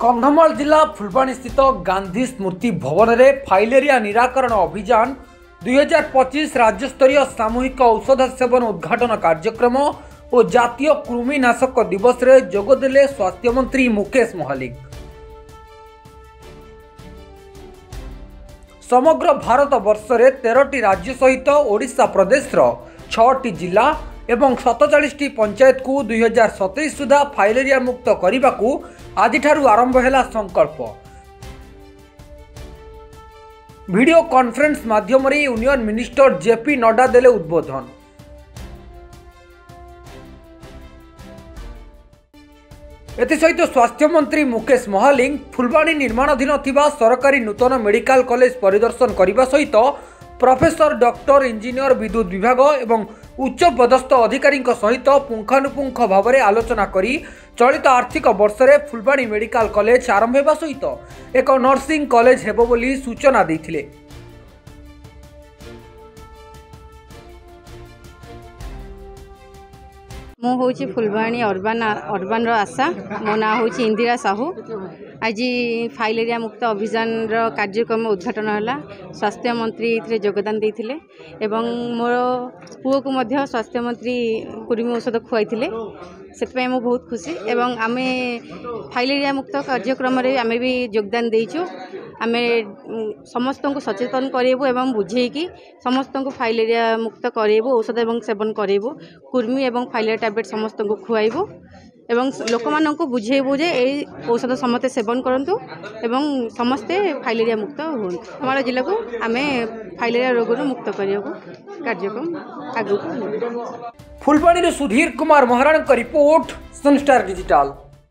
कंधमाल जिला फुलबाणी स्थित गांधी स्मृति भवन में फाइलेरिया निराकरण अभियान 2025 राज्यस्तरीय सामूहिक औषध सेवन उद्घाटन कार्यक्रम और जातीय कृमिनाशक दिवस रे जोगदेले स्वास्थ्य मंत्री मुकेश महालिक। समग्र भारत वर्ष रे 13टी राज्य सहित ओडिशा प्रदेश 6टी जिला एवं 47टी पंचायत को 2027 सुधा फाइलेरिया मुक्त करने को आज आरंभ है संकल्प। वीडियो कॉन्फ्रेंस माध्यम यूनियन मिनिस्टर जेपी नड्डा देले उद्बोधन। एसहित स्वास्थ्य मंत्री मुकेश महालिक फुलबाणी निर्माणाधीन थिबा सरकारी नूतन मेडिकल कॉलेज परिदर्शन करने सहित प्रोफेसर डॉक्टर इंजीनियर विद्युत विभाग एवं उच्च पदस्थ अधिकारी सहित पुंखानुपुंख भाव में आलोचना करी चलित आर्थिक वर्ष में फुलबाणी मेडिकल कॉलेज आरंभ होगा सहित एक नर्सिंग कॉलेज हेबो बोली सूचना देथिले। मु हूँ फुलबाणी अर्बान आशा मो ना हूँ इंदिरा साहू। आज फाइलेरिया मुक्त अभियान कार्यक्रम उद्घाटन है। स्वास्थ्य मंत्री योगदान देते एवं मोर पुओ को मध्य स्वास्थ्य मंत्री कृमि औषध खुआई से मु बहुत खुशी एवं आमे फाइलेरिया मुक्त कार्यक्रम आम भी योगदान देचु। आम समस्त को सचेतन करेबू एवं बुझेकी समस्त को फाइलेरिया मुक्त करेबू औषध एवं सेवन करेबू कृमि एवं फाइलेरिया टैबलेट समस्त को खुआइबू एवं लोक मान को बुझेबू जे ए औषध समस्ते सेवन करंतु एवं समस्ते फाइलेरिया मुक्त हूँ। हमारा जिला को आम फाइलेरिया रोग मुक्त करने कार्यक्रम आगू। फुलबाणी सुधीर कुमार महाराण का रिपोर्ट सनस्टार डिजिटल।